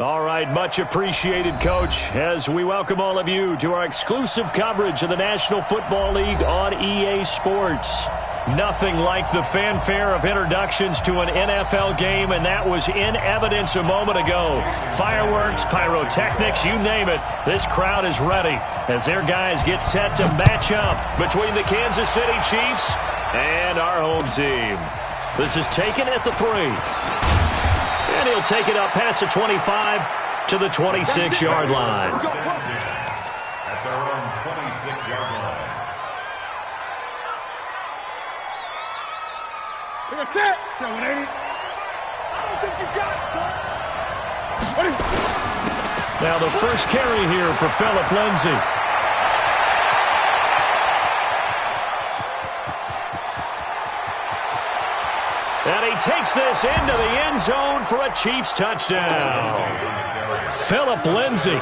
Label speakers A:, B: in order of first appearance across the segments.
A: All right, much appreciated, Coach, as we welcome all of you to our exclusive coverage of the National Football League on EA Sports. Nothing like the fanfare of introductions to an NFL game, and that was in evidence a moment ago. Fireworks, pyrotechnics, you name it. This crowd is ready as their guys get set to match up between the Kansas City Chiefs and our home team. This is taken at the 3. And he'll take it up past the 25 to the 26-yard line.
B: At their own 26-yard line.
C: That's it. No, it ain't. I don't think you got it, son.
A: Now the first carry here for Phillip Lindsay. And he takes this into the end zone for a Chiefs touchdown. Phillip Lindsay,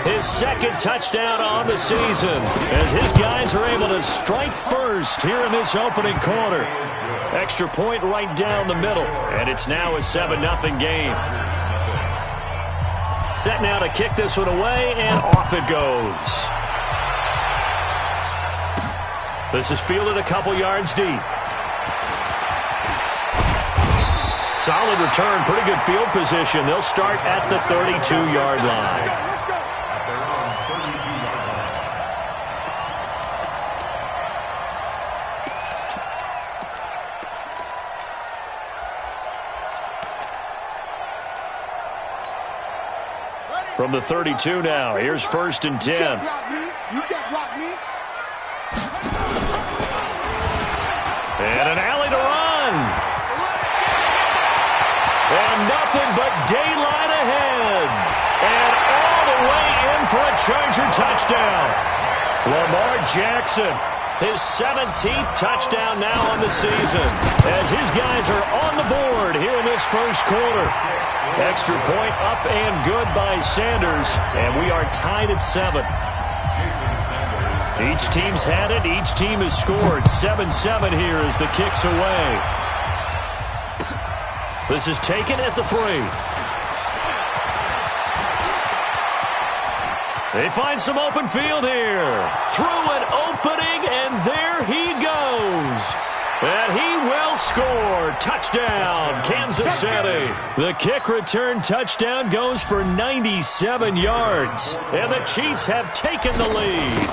A: his second touchdown on the season, as his guys are able to strike first here in this opening quarter. Extra point right down the middle, and it's now a 7-0 game. Set now to kick this one away, and off it goes. This is fielded a couple yards deep. Solid return, pretty good field position. They'll start at the 32-yard line. From the 32 now, here's 1st and 10.
C: You can't block me.
A: And an alley to run. And nothing but daylight ahead. And all the way in for a Charger touchdown. Lamar Jackson, his 17th touchdown now on the season, as his guys are on the board here in this first quarter. Extra point up and good by Sanders, and we are tied at 7. Each team's had it. Each team has scored. 7-7 here as the kick's away. This is taken at the 3. They find some open field here. Through an opening, and there he goes. And he will score. Touchdown, Kansas City. The kick return touchdown goes for 97 yards. And the Chiefs have taken the lead.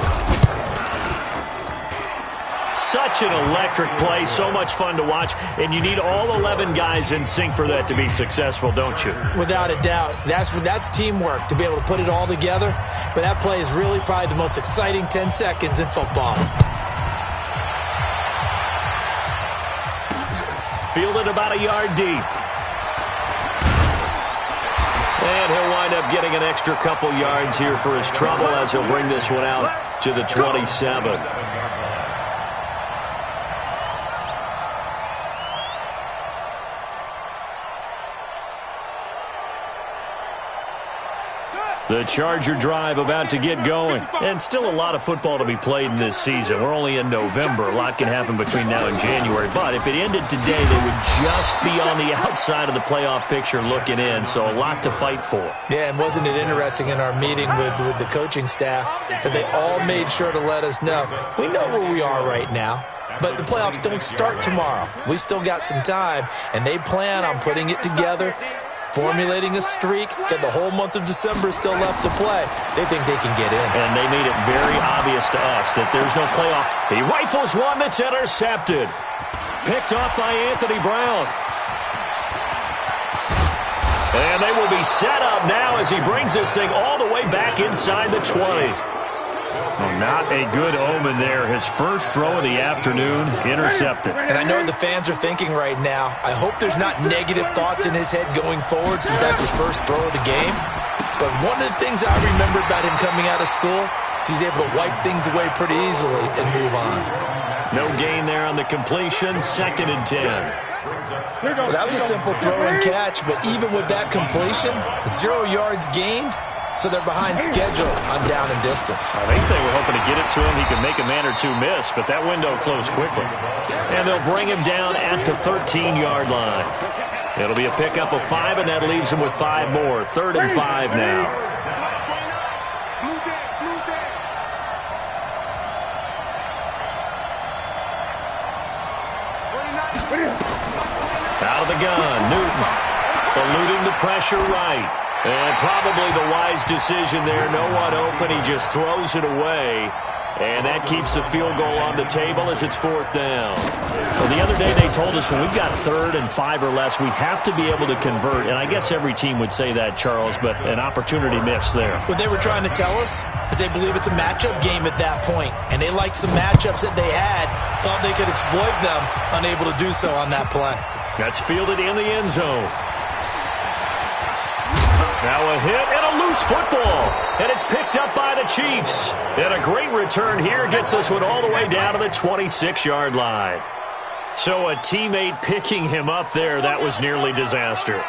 A: Such an electric play, so much fun to watch, and you need all 11 guys in sync for that to be successful, don't you?
D: Without a doubt. That's teamwork, to be able to put it all together. But that play is really probably the most exciting 10 seconds in football.
A: Fielded about a yard deep. And he'll wind up getting an extra couple yards here for his trouble as he'll bring this one out to the 27. The Charger drive about to get going. And still a lot of football to be played in this season. We're only in November. A lot can happen between now and January. But if it ended today, they would just be on the outside of the playoff picture looking in. So a lot to fight for.
D: Yeah, and wasn't it interesting in our meeting with the coaching staff that they all made sure to let us know, we know where we are right now, but the playoffs don't start tomorrow. We still got some time, and they plan on putting it together, formulating a streak, got the whole month of December still left to play. They think they can get in.
A: And they made it very obvious to us that there's no playoff. He rifles one that's intercepted. Picked off by Anthony Brown. And they will be set up now as he brings this thing all the way back inside the 20. Oh, not a good omen there. His first throw of the afternoon, intercepted.
D: And I know what the fans are thinking right now. I hope there's not negative thoughts in his head going forward since that's his first throw of the game. But one of the things I remember about him coming out of school is he's able to wipe things away pretty easily and move on.
A: No gain there on the completion. 2nd and 10.
D: Well, that was a simple throw and catch, but even with that completion, 0 yards gained. So they're behind schedule on down and distance.
A: I think they were hoping to get it to him. He could make a man or two miss, but that window closed quickly. And they'll bring him down at the 13-yard line. It'll be a pickup of 5, and that leaves him with 5 more. 3rd and 5 now. Out of the gun, Newton eluding the pressure right. And probably the wise decision there. No one open. He just throws it away. And that keeps the field goal on the table as it's 4th down. Well, the other day they told us when we've got 3rd and 5 or less, we have to be able to convert. And I guess every team would say that, Charles, but an opportunity missed there.
D: What they were trying to tell us is they believe it's a matchup game at that point. And they liked some matchups that they had, thought they could exploit them, unable to do so on that play.
A: That's fielded in the end zone. Now a hit and a loose football. And it's picked up by the Chiefs. And a great return here gets this one all the way down to the 26-yard line. So a teammate picking him up there, that was nearly disaster.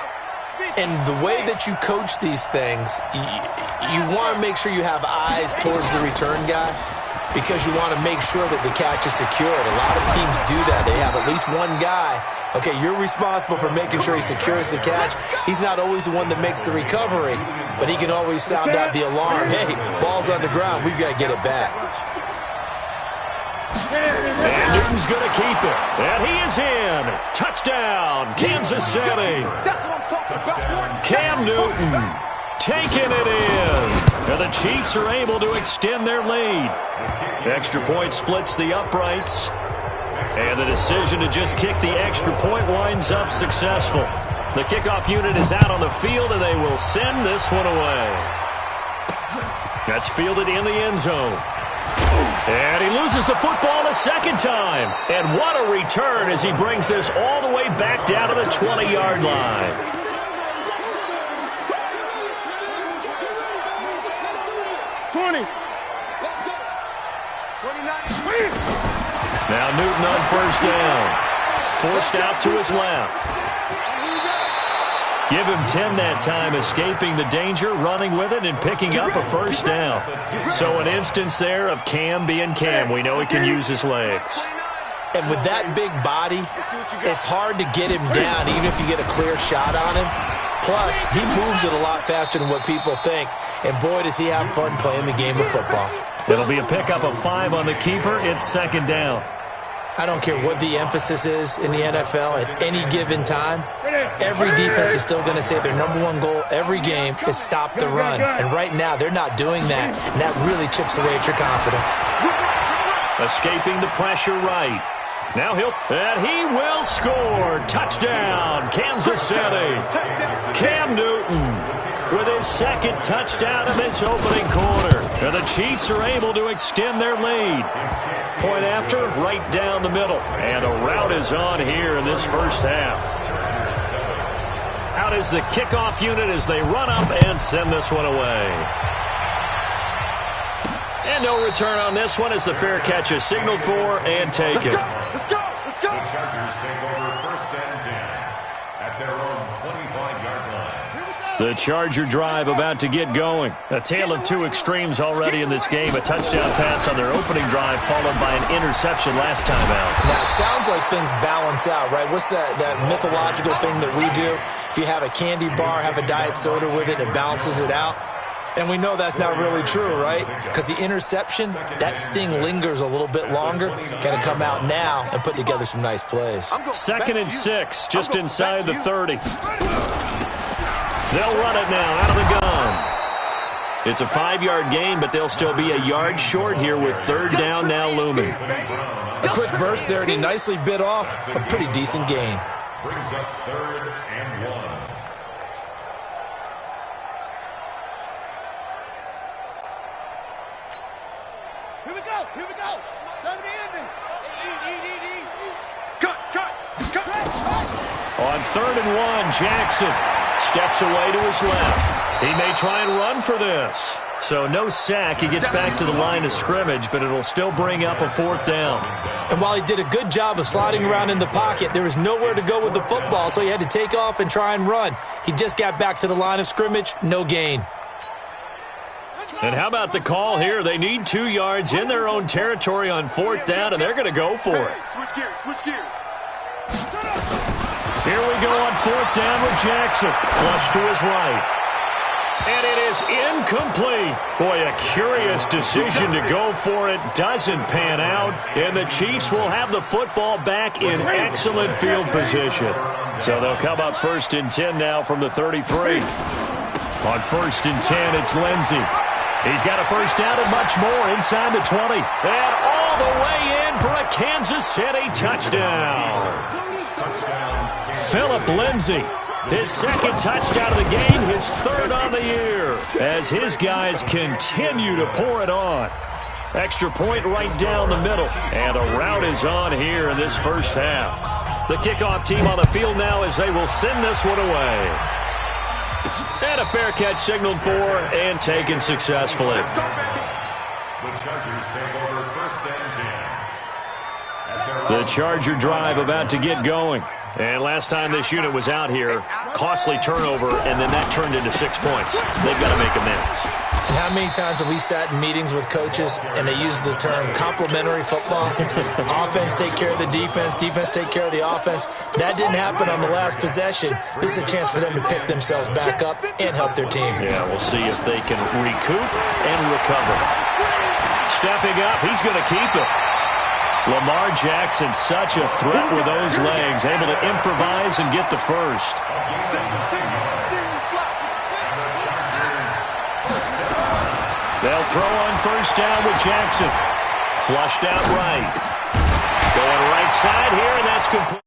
D: And the way that you coach these things, you want to make sure you have eyes towards the return guy because you want to make sure that the catch is secured. A lot of teams do that. They have at least one guy. Okay, you're responsible for making sure he secures the catch. He's not always the one that makes the recovery, but he can always sound out the alarm. Hey, ball's on the ground. We've got to get it back.
A: And Newton's going to keep it. And he is in. Touchdown, Kansas City. Cam Newton taking it in. And the Chiefs are able to extend their lead. Extra point splits the uprights. And the decision to just kick the extra point winds up successful. The kickoff unit is out on the field, and they will send this one away. That's fielded in the end zone. And he loses the football a second time. And what a return as he brings this all the way back down to the 20-yard line. Now Newton on 1st down. Forced out to his left. Give him 10 that time, escaping the danger, running with it, and picking up a 1st down. So an instance there of Cam being Cam. We know he can use his legs.
D: And with that big body, it's hard to get him down, even if you get a clear shot on him. Plus, he moves it a lot faster than what people think. And boy, does he have fun playing the game of football.
A: It'll be a pickup of 5 on the keeper. It's 2nd down.
D: I don't care what the emphasis is in the NFL at any given time. Every defense is still going to say their #1 goal every game is stop the run. And right now, they're not doing that. And that really chips away at your confidence.
A: Escaping the pressure right. Now he will score. Touchdown, Kansas City. Cam Newton with his 2nd touchdown in this opening quarter. And the Chiefs are able to extend their lead. Point after, right down the middle. And a rout is on here in this first half. Out is the kickoff unit as they run up and send this one away. And no return on this one as the fair catch is signaled for and taken.
B: Let's go! The Chargers take over 1st and 10 at their own 25-yard line.
A: The Charger drive about to get going. A tale of two extremes already in this game. A touchdown pass on their opening drive followed by an interception last time out.
D: Now, it sounds like things balance out, right? What's that mythological thing that we do? If you have a candy bar, have a diet soda with it, it balances it out. And we know that's not really true, right? Because the interception, that sting lingers a little bit longer. Got to come out now and put together some nice plays.
A: 2nd and 6, just inside the 30. They'll run it now out of the gun. It's a 5-yard gain, but they'll still be a yard short here with 3rd down now looming.
D: A quick burst there, and he nicely bit off a pretty decent gain.
B: Brings up 3rd and 1.
C: Here we go. 70 ending. Cut.
A: On 3rd and 1, Jackson steps away to his left. He may try and run for this. So no sack. He gets back to the line of scrimmage, but it'll still bring up a 4th down.
D: And while he did a good job of sliding around in the pocket, there was nowhere to go with the football, so he had to take off and try and run. He just got back to the line of scrimmage, no gain.
A: And how about the call here? They need 2 yards in their own territory on 4th down, and they're going to go for it.
C: Switch gears.
A: Here we go on 4th down with Jackson. Flush to his right. And it is incomplete. Boy, a curious decision to go for it. Doesn't pan out. And the Chiefs will have the football back in excellent field position. So they'll come up 1st and 10 now from the 33. On 1st and 10, it's Lindsey. He's got a first down and much more inside the 20. And all the way in for a Kansas City touchdown. Phillip Lindsey. His 2nd touchdown of the game, his 3rd on the year, as his guys continue to pour it on. Extra point right down the middle, and a rout is on here in this first half. The kickoff team on the field now as they will send this one away. And a fair catch signaled for and taken successfully.
B: The Chargers take over 1st and 10.
A: The Charger drive about to get going. And last time this unit was out here, costly turnover, and then that turned into 6 points. They've got to make amends.
D: And how many times have we sat in meetings with coaches and they use the term complementary football? Offense take care of the defense, defense take care of the offense. That didn't happen on the last possession. This is a chance for them to pick themselves back up and help their team.
A: Yeah, we'll see if they can recoup and recover. Stepping up, he's going to keep it. Lamar Jackson, such a threat with those legs, able to improvise and get the first. They'll throw on 1st down with Jackson. Flushed out right. Going right side here, and that's complete.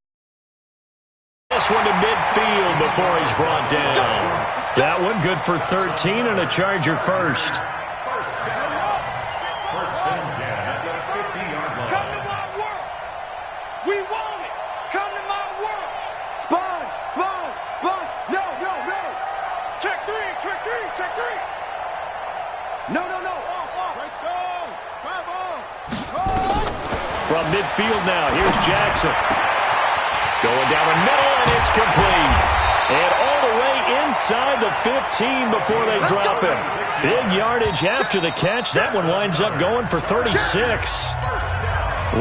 A: This one to midfield before he's brought down. That one good for 13 and a Charger first. From midfield now, here's Jackson. Going down the middle, and it's complete. And all the way inside the 15 before they drop him. Big yardage after the catch. That one winds up going for 36.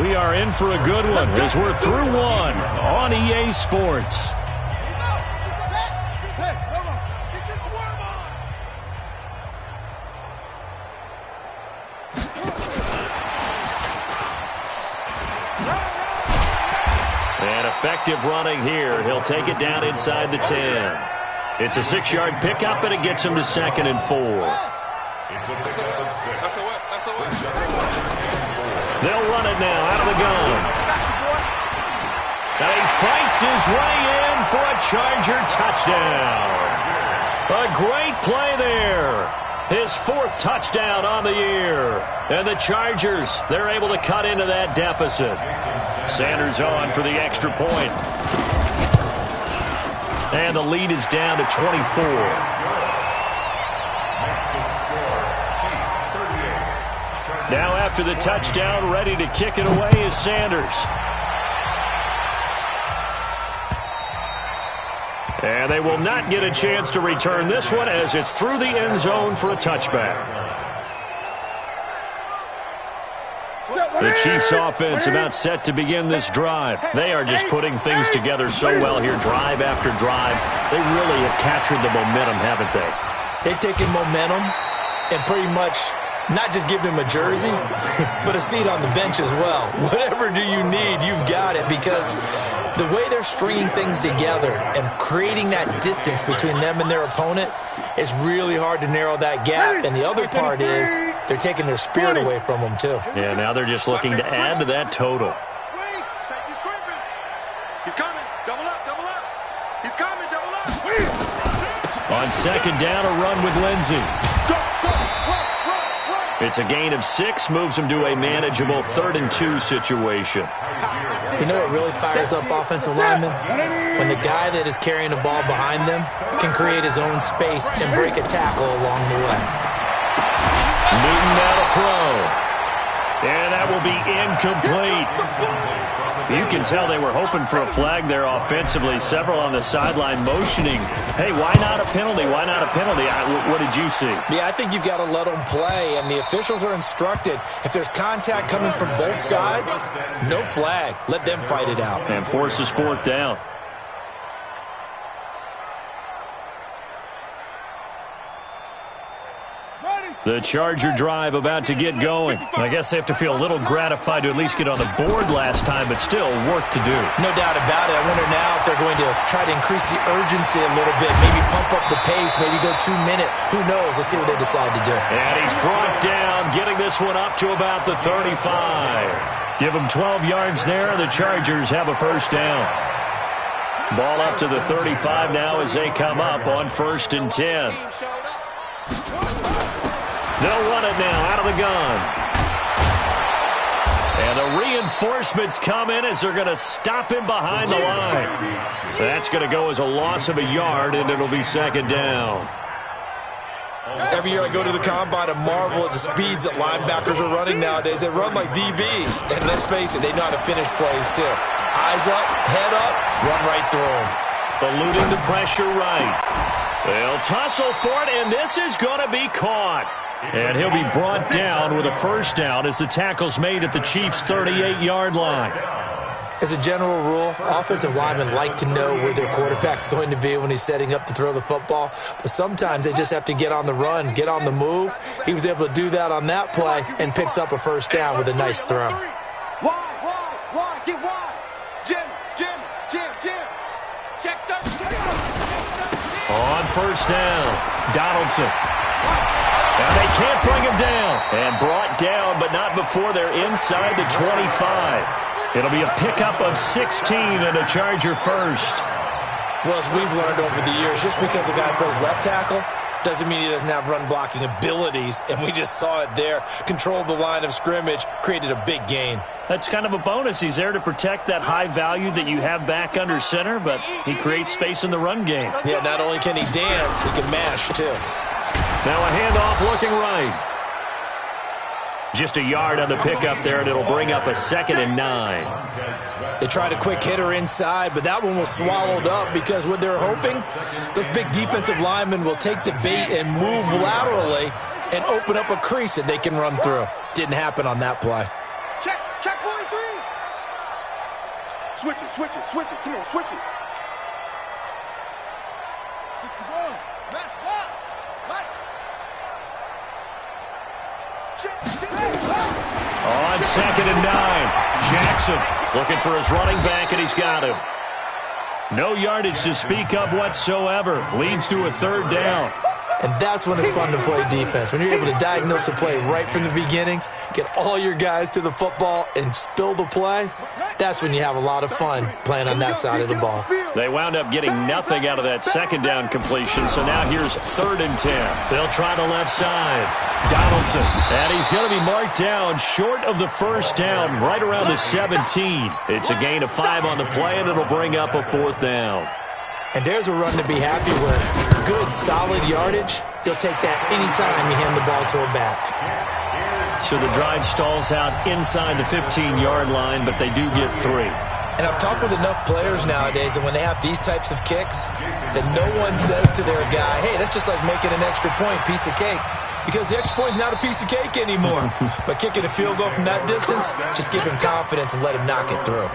A: We are in for a good one as we're through one on EA Sports. Effective running here. He'll take it down inside the 10. It's a 6-yard pickup, and it gets him to 2nd and 4. They'll run it now out of the gun. And he fights his way in for a Charger touchdown. A great play there. His 4th touchdown on the year. And the Chargers, they're able to cut into that deficit. Sanders on for the extra point. And the lead is down to 24. Now after the touchdown, ready to kick it away is Sanders. And they will not get a chance to return this one as it's through the end zone for a touchback. The Chiefs offense about set to begin this drive. They are just putting things together so well here, drive after drive. They really have captured the momentum, haven't they?
D: They've taken momentum and pretty much not just give him a jersey, but a seat on the bench as well. Whatever do you need, you've got it, because the way they're stringing things together and creating that distance between them and their opponent is really hard to narrow that gap. And the other part is they're taking their spirit away from them, too.
A: Yeah, now they're just looking to add to that total.
C: He's coming. Double up, double up. He's coming, double up.
A: On 2nd down, a run with Lindsey. It's a gain of 6, moves him to a manageable 3rd and 2 situation.
D: You know what really fires up offensive linemen? When the guy that is carrying the ball behind them can create his own space and break a tackle along the way.
A: Newton now to throw. And that will be incomplete. You can tell they were hoping for a flag there offensively. Several on the sideline motioning. Hey, why not a penalty? Why not a penalty? What did you see?
D: Yeah, I think you've got to let them play, and the officials are instructed. If there's contact coming from both sides, no flag. Let them fight it out.
A: And forces 4th down. The Charger drive about to get going. I guess they have to feel a little gratified to at least get on the board last time, but still work to do.
D: No doubt about it. I wonder now if they're going to try to increase the urgency a little bit, maybe pump up the pace, maybe go 2 minute. Who knows? Let's see what they decide to do.
A: And he's brought down, getting this one up to about the 35. Give him 12 yards there. The Chargers have a first down. Ball up to the 35 now as they come up on 1st and 10. They'll run it now out of the gun. And the reinforcements come in as they're going to stop him behind the line. That's going to go as a loss of a yard, and it'll be 2nd down.
D: Every year I go to the combine and marvel at the speeds that linebackers are running nowadays. They run like DBs. And let's face it, they know how to finish plays too. Eyes up, head up, run right through them.
A: Eluding the pressure right. They'll tussle for it, and this is going to be caught. And he'll be brought down with a first down as the tackle's made at the Chiefs' 38-yard line.
D: As a general rule, offensive linemen like to know where their quarterback's going to be when he's setting up to throw the football. But sometimes they just have to get on the run, get on the move. He was able to do that on that play and picks up a first down with a nice throw.
C: Wide, get wide. Jim. Check that.
A: On first down, Donaldson. And they can't bring him down. And brought down, but not before they're inside the 25. It'll be a pickup of 16 and a Charger first.
D: Well, as we've learned over the years, just because a guy plays left tackle doesn't mean he doesn't have run-blocking abilities. And we just saw it there. Controlled the line of scrimmage, created a big gain.
A: That's kind of a bonus. He's there to protect that high value that you have back under center, but he creates space in the run game.
D: Yeah, not only can he dance, he can mash, too.
A: Now a handoff looking right. Just a yard on the pickup there, and it'll bring up a 2nd and 9.
D: They tried a quick hitter inside, but that one was swallowed up because what they're hoping, those big defensive linemen will take the bait and move laterally and open up a crease that they can run through. Didn't happen on that play.
C: Check 43. Switch it. Come on, switch it. 61. Match box. Right.
A: On 2nd and 9, Jackson looking for his running back, and he's got him. No yardage to speak of whatsoever. Leads to a 3rd down.
D: And that's when it's fun to play defense. When you're able to diagnose a play right from the beginning, get all your guys to the football, and spill the play, that's when you have a lot of fun playing on that side of the ball.
A: They wound up getting nothing out of that 2nd down completion, so now here's 3rd and 10. They'll try the left side. Donaldson, and he's going to be marked down short of the first down, right around the 17. It's a gain of 5 on the play, and it'll bring up a 4th down.
D: And there's a run to be happy with. Good, solid yardage. He'll take that anytime you hand the ball to a back.
A: So the drive stalls out inside the 15-yard line, but they do get 3.
D: And I've talked with enough players nowadays that when they have these types of kicks, that no one says to their guy, hey, that's just like making an extra point, piece of cake. Because the extra point is not a piece of cake anymore. But kicking a field goal from that distance, just give him confidence and let him knock it through.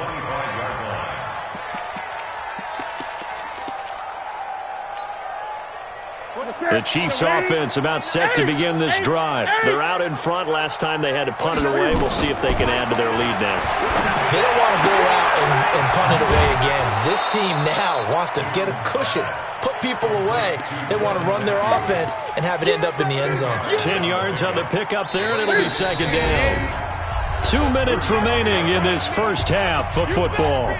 A: The Chiefs offense about set to begin this drive. They're out in front. Last time they had to punt it away. We'll see if they can add to their lead now.
D: They don't want to go out and punt it away again. This team now wants to get a cushion, put people away. They want to run their offense and have it end up in the end zone.
A: 10 yards on the pickup there, and it'll be 2nd down. 2 minutes remaining in this first half of football.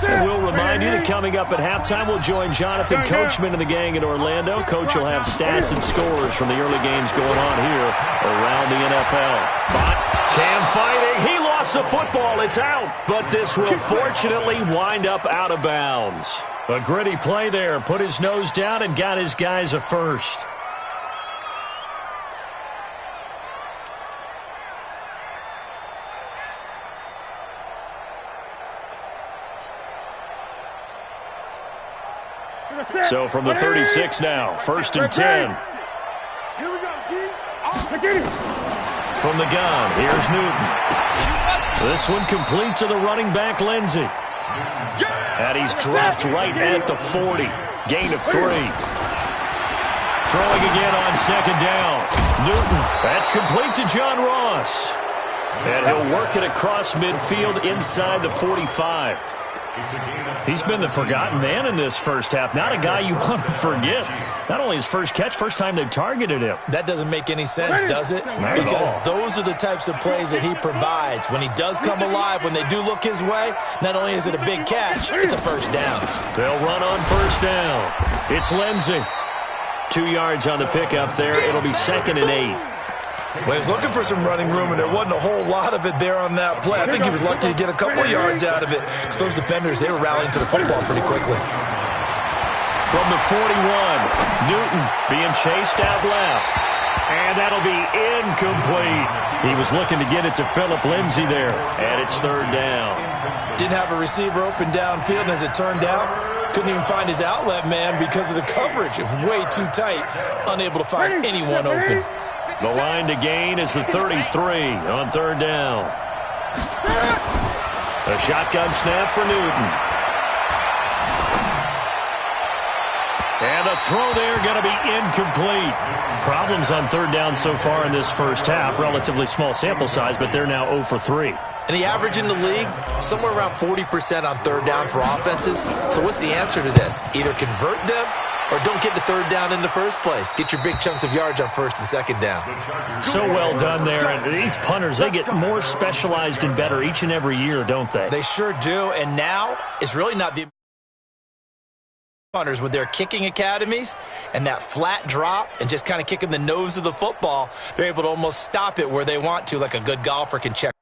A: And we'll remind you that coming up at halftime, we'll join Jonathan Coachman and the gang in Orlando. Coach will have stats and scores from the early games going on here around the NFL. But Cam fighting. He lost the football. It's out. But this will fortunately wind up out of bounds. A gritty play there. Put his nose down and got his guys a first. So from the 36 now, 1st and 10.
C: Here we go, D.
A: From the gun, here's Newton. This one complete to the running back, Lindsey. And he's dropped right at the 40. Gain of 3. Throwing again on second down. Newton, that's complete to John Ross. And he'll work it across midfield inside the 45. He's been the forgotten man in this first half. Not a guy you want to forget. Not only his first catch, first time they've targeted him.
D: That doesn't make any sense, does it? Because those are the types of plays that he provides. When he does come alive, when they do look his way, not only is it a big catch, it's a first down.
A: They'll run on first down. It's Lindsey. 2 yards on the pickup there. It'll be 2nd and 8.
D: Well, he was looking for some running room, and there wasn't a whole lot of it there on that play. I think he was lucky to get a couple yards out of it. Because those defenders, they were rallying to the football pretty quickly.
A: From the 41, Newton being chased out left. And that'll be incomplete. He was looking to get it to Phillip Lindsay there. And it's 3rd down.
D: Didn't have a receiver open downfield, and as it turned out, couldn't even find his outlet man because of the coverage. It was way too tight, unable to find anyone open.
A: The line to gain is the 33 on 3rd down. A shotgun snap for Newton. And the throw there going to be incomplete. Problems on 3rd down so far in this first half. Relatively small sample size, but they're now 0 for 3.
D: And the average in the league, somewhere around 40% on 3rd down for offenses. So what's the answer to this? Either convert them or don't get the 3rd down in the first place. Get your big chunks of yards on 1st and 2nd down.
A: So well done there. And these punters, they get more specialized and better each and every year, don't they?
D: They sure do. And now it's really not the punters with their kicking academies and that flat drop and just kind of kicking the nose of the football. They're able to almost stop it where they want to, like a good golfer can check.